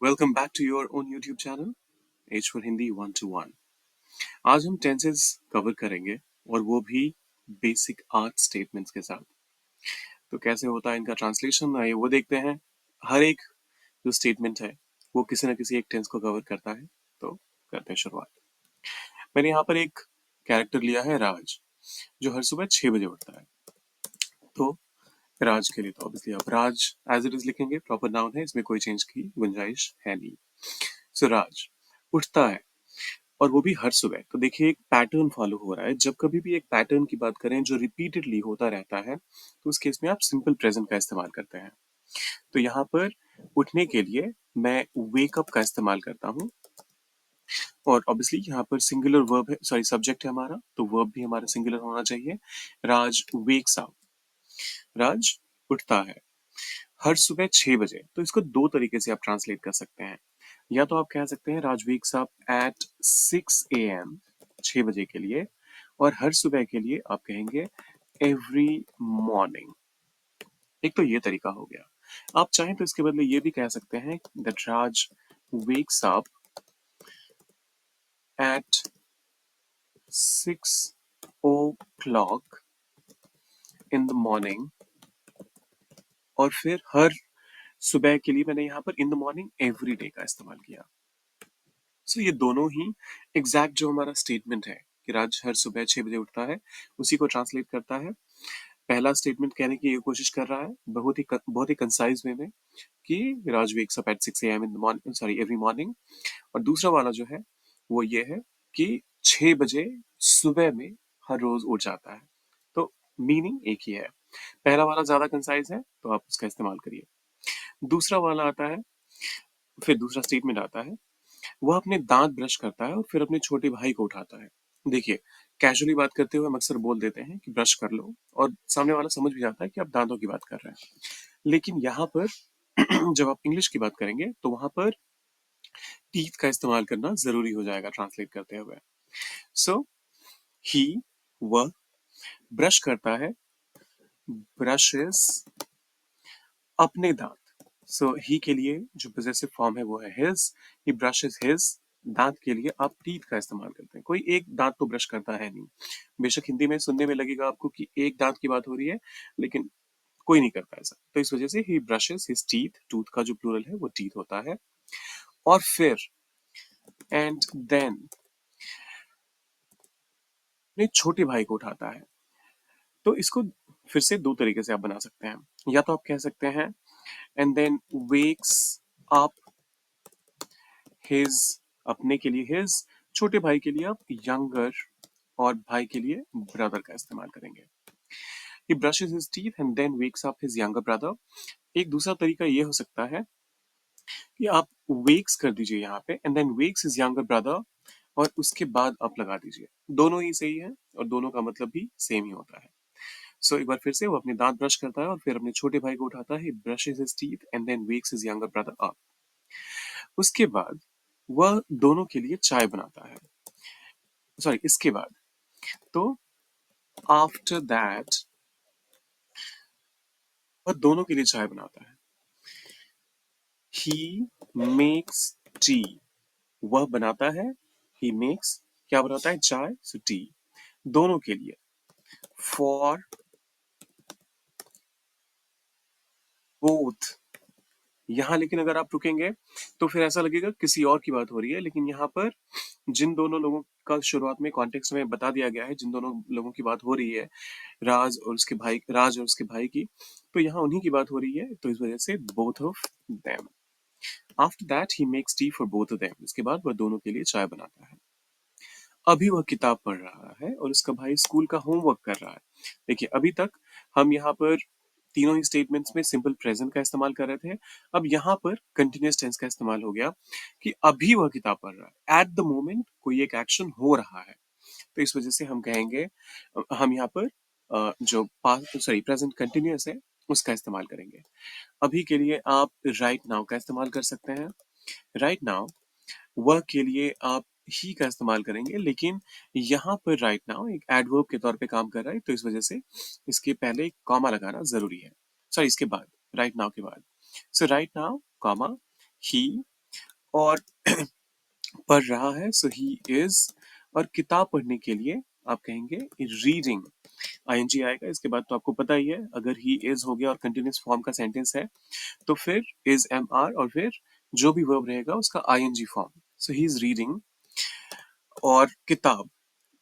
Welcome back to your own YouTube channel H for Hindi 1 to 1। आज हम tenses cover करेंगे और वो भी बेसिक आर्ट स्टेटमेंट्स के साथ। तो कैसे होता है इनका ट्रांसलेशन, आइए वो देखते हैं। हर एक जो स्टेटमेंट है वो किसी न किसी एक टेंस को कवर करता है। तो करते हैं शुरुआत। मैंने यहाँ पर एक कैरेक्टर लिया है राज, जो हर सुबह 6 बजे उठता है। तो राज के लिए तो ऑब्वियसली आप राज एज इट इज लिखेंगे, प्रॉपर नाउन है, इसमें कोई चेंज की गुंजाइश है नहीं। सो राज उठता है और वो भी हर सुबह। तो देखिए एक पैटर्न फॉलो हो रहा है। जब कभी भी एक पैटर्न की बात करें जो रिपीटेडली होता रहता है तो उस केस में आप सिंपल प्रेजेंट का इस्तेमाल करते हैं। तो यहाँ पर उठने के लिए मैं वेकअप का इस्तेमाल करता हूँ और ऑब्वियसली यहाँ पर सिंगुलर वर्ब है, सॉरी सब्जेक्ट है हमारा, तो वर्ब भी हमारा सिंगुलर होना चाहिए। राज वेक्स अप, राज उठता है हर सुबह 6 बजे। तो इसको दो तरीके से आप ट्रांसलेट कर सकते हैं। या तो आप कह सकते हैं राज वेक्स अप एट 6 AM, 6 बजे के लिए। और हर सुबह के लिए आप कहेंगे एवरी मॉर्निंग। एक तो ये तरीका हो गया। आप चाहें तो इसके बदले ये भी कह सकते हैं that Raj wakes up at 6 o'clock in the morning. और फिर हर सुबह के लिए मैंने यहाँ पर इन द मॉर्निंग एवरी डे का इस्तेमाल किया। सो ये दोनों ही एग्जैक्ट जो हमारा स्टेटमेंट है कि राज हर सुबह 6 बजे उठता है, उसी को ट्रांसलेट करता है। पहला स्टेटमेंट कहने की ये कोशिश कर रहा है बहुत ही कंसाइज वे में कि Raj wakes up at 6 AM in the morning, sorry every morning. और दूसरा वाला जो है वो ये है कि 6 बजे सुबह में हर रोज उठ जाता है। तो मीनिंग एक ही है। पहला वाला ज्यादा कंसाइज है तो आप उसका इस्तेमाल करिए। दूसरा वाला आता है, फिर दूसरा स्टेटमेंट आता है, वह अपने दांत ब्रश करता है और फिर अपने छोटे भाई को उठाता है। देखिए कैजुअली बात करते हुए हम अक्सर बोल देते हैं कि ब्रश कर लो, और सामने वाला समझ भी जाता है कि आप दांतों की बात कर रहे हैं। लेकिन यहाँ पर जब आप इंग्लिश की बात करेंगे तो वहां पर टीथ का इस्तेमाल करना जरूरी हो जाएगा ट्रांसलेट करते हुए। सो ही, वह ब्रश करता है, ब्रशेस अपने दांत। सो ही के लिए जो पोजेसिव फॉर्म है वो है हिज। ही ब्रशेस हिज। दांत के लिए आप टीथ का इस्तेमाल करते हैं। कोई एक दांत तो ब्रश करता है नहीं। बेशक हिंदी में सुनने में लगेगा आपको कि एक दांत की बात हो रही है, लेकिन कोई नहीं करता ऐसा। तो इस वजह से ही ब्रशेस हिज टीथ, टूथ का जो प्लूरल है वो टीथ होता है। और फिर एंड देन अपने छोटे भाई को उठाता है। तो इसको फिर से दो तरीके से आप बना सकते हैं। या तो आप कह सकते हैं and then wakes up his, अपने के लिए हिज, छोटे भाई के लिए आप यंगर, और भाई के लिए ब्रदर का इस्तेमाल करेंगे। He brushes his teeth and then wakes up his younger brother. एक दूसरा तरीका ये हो सकता है कि आप वेक्स कर दीजिए यहाँ पे and then wakes his younger brother, और उसके बाद आप लगा दीजिए। दोनों ही सही है और दोनों का मतलब भी सेम ही होता है। सो एक बार फिर से, वो अपने दांत ब्रश करता है और फिर अपने छोटे भाई को उठाता है, brushes his teeth and then wakes his younger brother up. उसके बाद वह दोनों के लिए चाय बनाता है, सॉरी इसके बाद। तो आफ्टर दैट वह दोनों के लिए चाय बनाता है। ही मेक्स टी, वह बनाता है, ही मेक्स क्या बनाता है, चाय, सो टी दोनों के लिए। फॉर बोथ, यहाँ लेकिन अगर आप रुकेंगे तो फिर ऐसा लगेगा किसी और की बात हो रही है, लेकिन यहाँ पर जिन दोनों लोगों का शुरुआत में कॉन्टेक्स्ट में बता दिया गया है, जिन दोनों लोगों की बात हो रही है, राज और उसके भाई की, तो यहाँ उन्हीं की बात हो रही है, तो इस वजह से both of them. After that he makes T for both of them, इसके बाद वह दोनों के लिए चाय बनाता है। अभी वह किताब पढ़ रहा है और उसका भाई स्कूल का होमवर्क कर रहा है। देखिए अभी तक हम यहाँ पर तीनों ही स्टेटमेंट्स में सिंपल प्रेजेंट का इस्तेमाल कर रहे थे। अब यहाँ पर कंटिन्यूअस टेंस का इस्तेमाल हो गया कि अभी वह किताब पढ़ रहा है, एट द मोमेंट कोई एक एक्शन हो रहा है। तो इस वजह से हम कहेंगे, हम यहाँ पर जो पास्ट सॉरी प्रेजेंट कंटिन्यूअस है उसका इस्तेमाल करेंगे। अभी के लिए आप राइट नाउ का इस्तेमाल कर सकते हैं। राइट नाउ वह के लिए आप ही का इस्तेमाल करेंगे, लेकिन यहाँ पर राइट नाउ एक एडवर्ब के तौर पे काम कर रहा है, तो इस वजह से इसके पहले एक कॉमा लगाना जरूरी है। सॉरी इसके बाद, राइट नाउ के बाद। सो राइट नाउ कॉमा ही और पढ़ रहा है, सो ही इज। और किताब पढ़ने के लिए आप कहेंगे रीडिंग, आईएनजी आएगा। इसके बाद तो आपको पता ही है, अगर ही इज हो गया और कंटिन्यूअस फॉर्म का सेंटेंस है तो फिर इज एम आर और फिर जो भी वर्ब रहेगा उसका ING form. So he is reading. और किताब,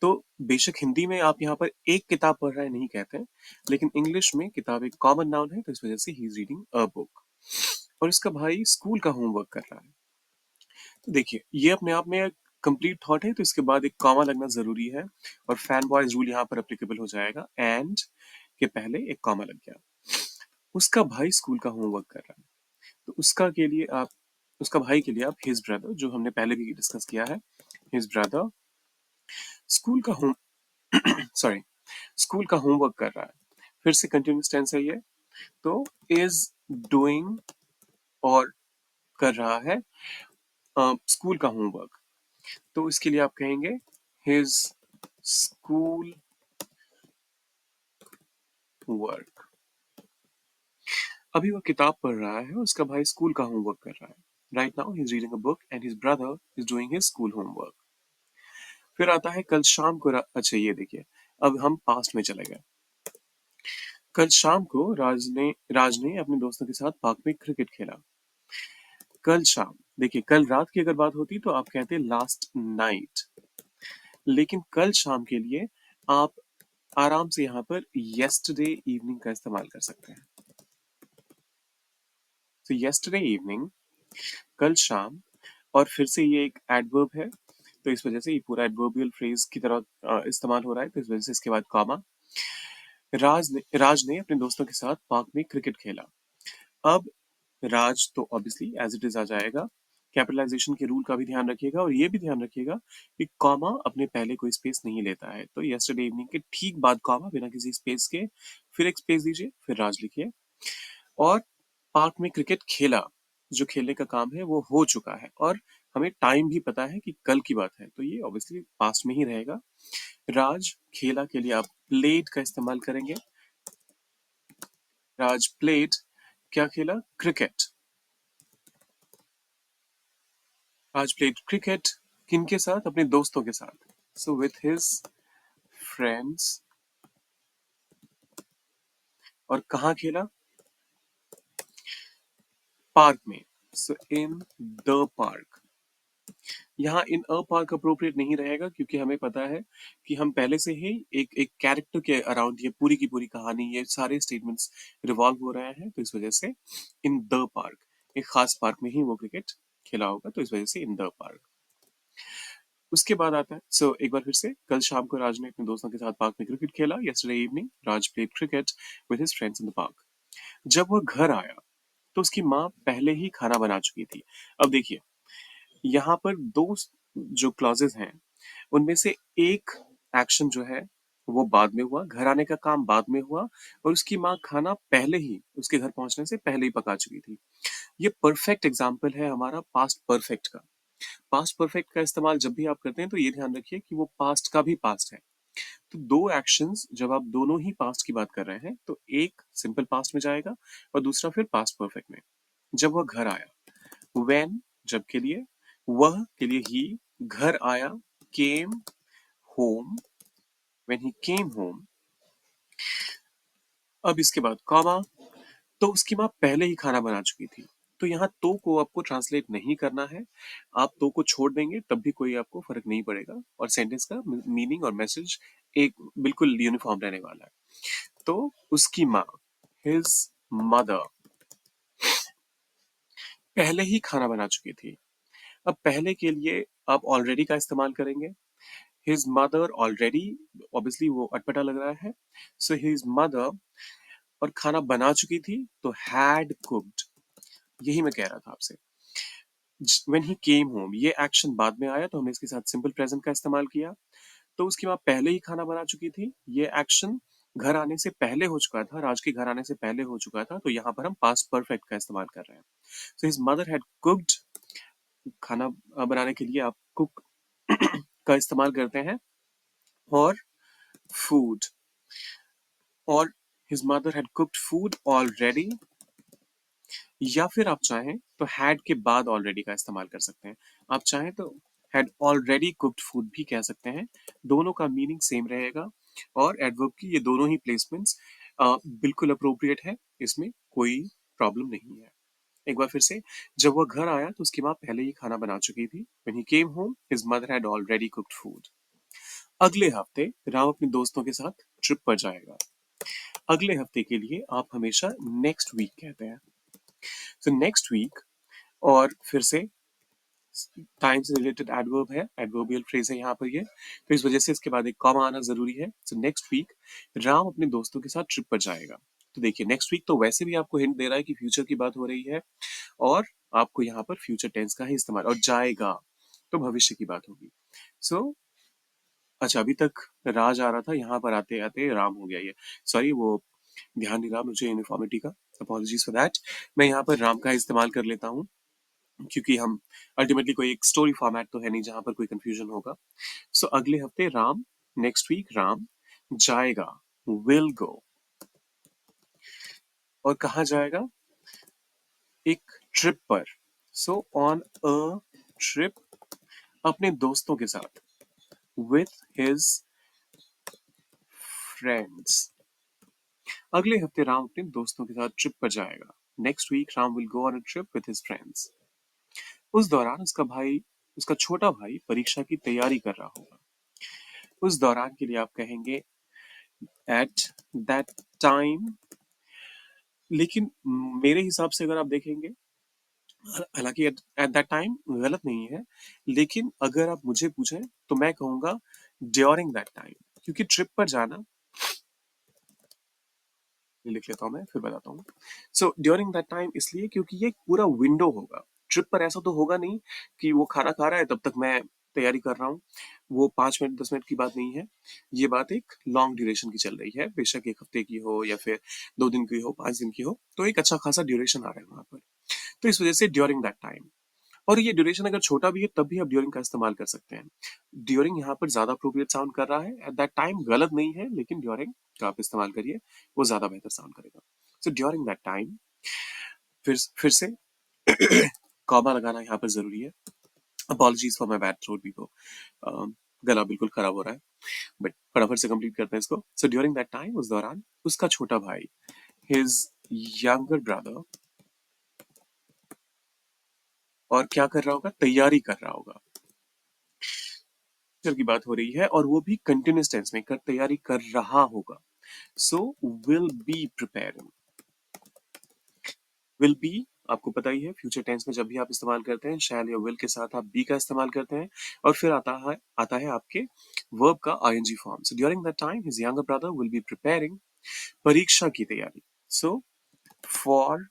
तो बेशक हिंदी में आप यहाँ पर एक किताब पढ़ रहा है नहीं कहते हैं, लेकिन इंग्लिश में किताब एक कॉमन नाउन है, तो इस वजह से ही इज रीडिंग अ बुक। और इसका भाई स्कूल का होमवर्क कर रहा है। तो देखिए, ये अपने आप में कंप्लीट थॉट है, तो इसके बाद एक कॉमा लगना जरूरी है, और फैन बॉयज रूल यहाँ पर एप्लीकेबल हो जाएगा। एंड के पहले एक कॉमा लग गया। उसका भाई स्कूल का होमवर्क कर रहा है, तो उसका के लिए आप, उसका भाई के लिए आप हिज ब्रदर, जो हमने पहले भी डिस्कस किया है, हिज ब्रदर स्कूल का होम सॉरी स्कूल का होमवर्क कर रहा है। फिर से कंटिन्यूस टेंस है ये, तो इज डूइंग और कर रहा है स्कूल का होमवर्क, तो इसके लिए आप कहेंगे हिज स्कूल वर्क। अभी वो किताब पढ़ रहा है, उसका भाई स्कूल का होमवर्क कर रहा है। Right now he is reading a book and his brother is doing his school homework. फिर आता है कल शाम को अच्छा ये देखिए, अब हम पास्ट में चले गए। कल शाम को राज ने अपने दोस्तों के साथ पार्क में क्रिकेट खेला। कल शाम, देखिए कल रात की अगर बात होती तो आप कहते लास्ट नाइट, लेकिन कल शाम के लिए आप आराम से यहाँ पर येस्टरडे इवनिंग का इस्तेमाल कर सकते हैं। तो येस्टरडे इवनिंग, कल शाम, और फिर से ये एक एडवर्ब है, तो इस वजह से ये पूरा एडवर्बियल फ्रेज की तरह इस्तेमाल हो रहा है, तो इस वजह से इसके बाद कॉमा। राज ने अपने दोस्तों के साथ पार्क में क्रिकेट खेला। अब राज तो ऑब्वियसली एज इट इज आ जाएगा। कैपिटलाइजेशन के रूल का भी ध्यान रखिएगा, और ये भी ध्यान रखिएगा कि कॉमा अपने पहले कोई स्पेस नहीं लेता है। तो यस्टरडे इवनिंग के ठीक बाद कॉमा बिना किसी स्पेस के, फिर एक स्पेस दीजिए, फिर राज लिखिए। और पार्क में क्रिकेट खेला, जो खेलने का काम है वो हो चुका है, और हमें टाइम भी पता है कि कल की बात है, तो ये ऑब्वियसली पास्ट में ही रहेगा। राज खेला के लिए आप प्लेड का इस्तेमाल करेंगे। राज प्लेड, क्या खेला? क्रिकेट। आज प्लेड क्रिकेट, किनके साथ? अपने दोस्तों के साथ। So with his friends. और कहाँ खेला? पार्क में। सो इन द पार्क। यहाँ इन अ पार्क अप्रोप्रिएट नहीं रहेगा, क्योंकि हमें पता है कि हम पहले से ही एक एक कैरेक्टर के अराउंड ये पूरी की पूरी कहानी, ये सारे स्टेटमेंट्स रिवॉल्व हो रहे हैं, तो इस वजह से इन द पार्क, एक खास पार्क में ही वो क्रिकेट खेला होगा, तो इस वजह से इन द पार्क। उसके बाद आता है, एक बार फिर से, कल शाम को राज ने अपने दोस्तों के साथ पार्क में क्रिकेट खेला। Yesterday evening Raj played cricket with his friends in the park. जब वह घर आया तो उसकी माँ पहले ही खाना बना चुकी थी। अब देखिए, यहाँ पर दो जो क्लॉजेस हैं, उनमें से एक एक्शन जो है वो बाद में हुआ, घर आने का काम बाद में हुआ, और उसकी माँ खाना पहले ही, उसके घर पहुंचने से पहले ही पका चुकी थी। ये परफेक्ट एग्जाम्पल है हमारा पास्ट परफेक्ट का। पास्ट परफेक्ट का इस्तेमाल जब भी आप करते हैं तो ये ध्यान रखिए कि वो पास्ट का भी पास्ट है। तो दो एक्शंस जब आप दोनों ही पास्ट की बात कर रहे हैं, तो एक सिंपल पास्ट में जाएगा और दूसरा फिर पास्ट परफेक्ट में। जब वह घर आया, व्हेन जब के लिए, वह के लिए ही, घर आया came home, when he came home. अब इसके बाद कॉमा, तो उसकी माँ पहले ही खाना बना चुकी थी। तो यहाँ तो को आपको ट्रांसलेट नहीं करना है, आप तो को छोड़ देंगे तब भी कोई आपको फर्क नहीं पड़ेगा, और सेंटेंस का मीनिंग और मैसेज एक बिल्कुल यूनिफॉर्म रहने वाला है। तो उसकी माँ, हिज मदर, पहले ही खाना बना चुकी थी। अब पहले के लिए आप ऑलरेडी का इस्तेमाल करेंगे। हिज मदर ऑलरेडी, ऑब्वियसली वो अटपटा लग रहा है, सो हिज मदर, और खाना बना चुकी थी तो हैड कुक्ड। यही मैं कह रहा था आपसे। व्हेन ही केम होम, ये एक्शन बाद में आया तो हमने इसके साथ सिंपल प्रेजेंट का इस्तेमाल किया। तो उसकी माँ पहले ही खाना बना चुकी थी, ये एक्शन घर आने से पहले हो चुका था, राज के घर आने से पहले हो चुका था, तो यहाँ पर हम पास्ट परफेक्ट का इस्तेमाल कर रहे हैं। So his mother had cooked, खाना बनाने के लिए आप कुक का इस्तेमाल करते हैं, और फूड, और his mother had cooked food already, या फिर आप चाहें तो हैड के बाद ऑलरेडी का इस्तेमाल कर सकते हैं। आप चाहें तो हैड ऑलरेडी कुक्ड फूड भी कह सकते हैं, दोनों का मीनिंग सेम रहेगा और एडवर्ब की ये दोनों ही प्लेसमेंट्स बिल्कुल अप्रोप्रिएट है, इसमें कोई प्रॉब्लम नहीं है। एक बार फिर से, जब वह घर आया तो उसकी माँ पहले ही खाना बना चुकी थी। When he came home, his mother had already cooked food. अगले हफ्ते राम अपने दोस्तों के साथ ट्रिप पर जाएगा। अगले हफ्ते के लिए आप हमेशा नेक्स्ट वीक कहते हैं। तो नेक्स्ट वीक और फिर से टाइम से रिलेटेड एडवर्ब है, एडवर्बियल फ्रेज है यहाँ पर ये, तो इस वजह से इसके बाद एक कॉमा आना जरूरी है। सो नेक्स्ट वीक राम अपने दोस्तों के साथ ट्रिप पर जाएगा। तो देखिए नेक्स्ट वीक तो वैसे भी आपको हिंट दे रहा है कि फ्यूचर की बात हो रही है और आपको यहाँ पर फ्यूचर टेंस का ही इस्तेमाल, और जाएगा तो भविष्य की बात होगी। सो अच्छा, अभी तक राज आ रहा था, यहाँ पर आते आते राम हो गया ये, सॉरी वो ध्यान नहीं रहा मुझे यूनिफॉर्मिटी का, अपॉलॉजीज फॉर दैट। मैं यहाँ पर राम का इस्तेमाल कर लेता हूँ क्योंकि हम अल्टीमेटली कोई एक स्टोरी फॉर्मेट तो है नहीं जहां पर कोई कंफ्यूजन होगा। सो अगले हफ्ते राम, नेक्स्ट वीक राम जाएगा, विल गो। और कहा जाएगा? एक ट्रिप पर। सो ऑन अ ट्रिप, अपने दोस्तों के साथ, विथ हिज फ्रेंड्स। अगले हफ्ते राम अपने दोस्तों के साथ ट्रिप पर जाएगा। Next week Ram will go on a trip with his friends. उस दौरान उसका छोटा भाई परीक्षा की तैयारी कर रहा होगा। उस दौरान के लिए आप कहेंगे एट दैट टाइम, लेकिन मेरे हिसाब से अगर आप देखेंगे, हालांकि एट दैट टाइम गलत नहीं है, लेकिन अगर आप मुझे पूछें तो मैं कहूंगा ड्यूरिंग दैट टाइम, क्योंकि ट्रिप पर जाना, लिख लेता हूं मैं फिर बताता हूँ। सो ड्यूरिंग दैट टाइम इसलिए क्योंकि ये एक पूरा विंडो होगा। ट्रिप पर ऐसा तो होगा नहीं कि वो खाना खा रहा है तब तक मैं तैयारी कर रहा हूँ, वो 5 मिनट 10 मिनट की बात नहीं है। ये बात एक लॉन्ग ड्यूरेशन की चल रही है, बेशक एक हफ्ते की हो या फिर 2 दिन की हो, 5 दिन की हो, तो एक अच्छा खासा ड्यूरेशन आ रहा है वहां पर। तो इस वजह से ड्यूरिंग दैट टाइम। और ये ड्यूरेशन अगर छोटा भी है तब भी आप ड्यूरिंग का इस्तेमाल कर सकते हैं। ड्यूरिंग यहाँ पर ज्यादा अप्रोप्रिएट साउंड कर रहा है, एट दैट टाइम गलत नहीं है, लेकिन ड्यूरिंग का आप इस्तेमाल करिए, वो ज्यादा बेहतर साउंड करेगा। सो ड्यूरिंग दैट टाइम, फिर से कॉमा लगाना यहाँ पर जरूरी है। Apologies for my bad throat people, गला बिल्कुल खराब हो रहा है, बट फटाफट से कंप्लीट करते हैं इसको। सो ड्यूरिंग दैट टाइम, उस दौरान उसका छोटा भाई, हिज यंगर ब्रदर, और क्या कर रहा होगा? तैयारी कर रहा होगा। फ्यूचर की बात हो रही है और वो भी कंटिन्यूस टेंस में, कर तैयारी कर रहा होगा। So will be preparing. Will be आपको पता ही है, फ्यूचर टेंस में जब भी आप इस्तेमाल करते हैं शैल या विल के साथ आप बी का इस्तेमाल करते हैं, और फिर आता है आपके वर्ब का ING form. So during that time his younger brother will be preparing, परीक्षा की तैयारी। सो फॉर,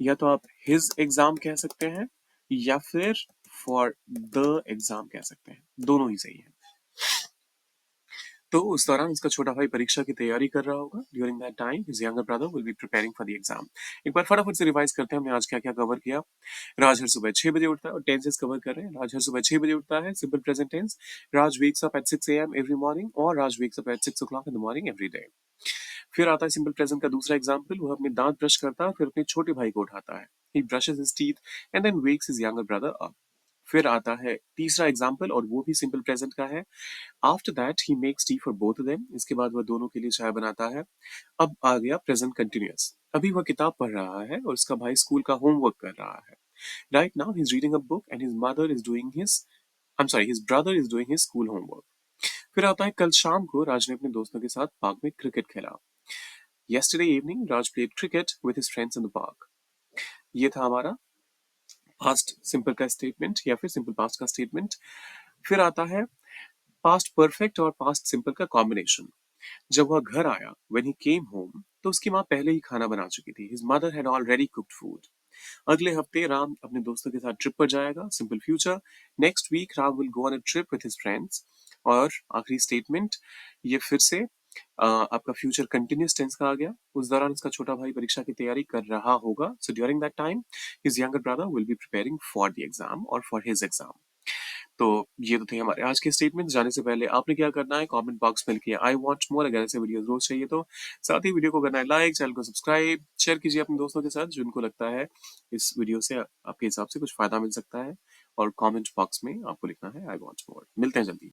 या तो आप हिज एग्जाम कह सकते हैं या फिर फॉर द एग्जाम कह सकते हैं, दोनों ही सही है। तो उस दौरान उसका छोटा भाई परीक्षा की तैयारी कर रहा होगा। During that time his younger brother will be preparing for the exam. एक बार फटाफट से रिवाइज करते हैं हमने आज क्या क्या कवर किया। राज हर सुबह 6 बजे उठता है, और टेंसेस कवर कर रहे हैं। राज हर सुबह 6 बजे उठता है, simple present tense. Raj wakes up at 6 AM every morning, और Raj wakes up at 6 o'clock in the morning every day. फिर आता है सिंपल प्रेजेंट का दूसरा एग्जाम्पल, वह अपने दांत ब्रश करता है फिर अपने छोटे भाई को उठाता है। He brushes his teeth and then wakes his younger brother up. फिर आता है तीसरा एग्जाम्पल और वो भी सिंपल प्रेजेंट का है। After that he makes T for both them, इसके बाद वह दोनों के लिए चाय बनाता है। अब आ गया प्रेजेंट कंटिन्यूअस, अभी वह किताब पढ़ रहा है और उसका भाई स्कूल का होमवर्क कर रहा है। Right now he is reading a book and his mother is doing his, I am sorry, his brother is doing his school homework. फिर आता है कल शाम को राज ने अपने दोस्तों के साथ पार्क में क्रिकेट खेला। Yesterday evening, Raj played cricket with his friends in the park. ये था हमारा पास्ट सिंपल का स्टेटमेंट या फिर सिंपल पास्ट का स्टेटमेंट। फिर आता है पास्ट परफेक्ट और पास्ट सिंपल का कॉम्बिनेशन। जब वह घर आया, when he came home, तो उसकी माँ पहले ही खाना बना चुकी थी। His mother had already cooked food. अगले हफ्ते राम अपने दोस्तों के साथ ट्रिप पर जाएगा, simple future. Next week Ram will go on a trip with his friends. और आखिरी स्टेटमेंट, ये फिर से आपका फ्यूचर कंटिन्यूस टेंस का आ गया। उस दौरान उसका छोटा भाई परीक्षा की तैयारी कर रहा होगा। सो during that time his younger brother will be preparing for the exam और फॉर हिज एग्जाम। तो ये तो थे हमारे आज के स्टेटमेंट। जाने से पहले आपने क्या करना है, कमेंट बॉक्स में लिखिए आई वांट मोर, अगर ऐसे वीडियोस रोज चाहिए तो। साथ ही वीडियो को करना है लाइक, चैनल को सब्सक्राइब, शेयर कीजिए अपने दोस्तों के साथ जिनको लगता है इस वीडियो से आपके हिसाब से कुछ फायदा मिल सकता है, और कमेंट बॉक्स में आपको लिखना है आई वांट मोर। मिलते हैं जल्दी।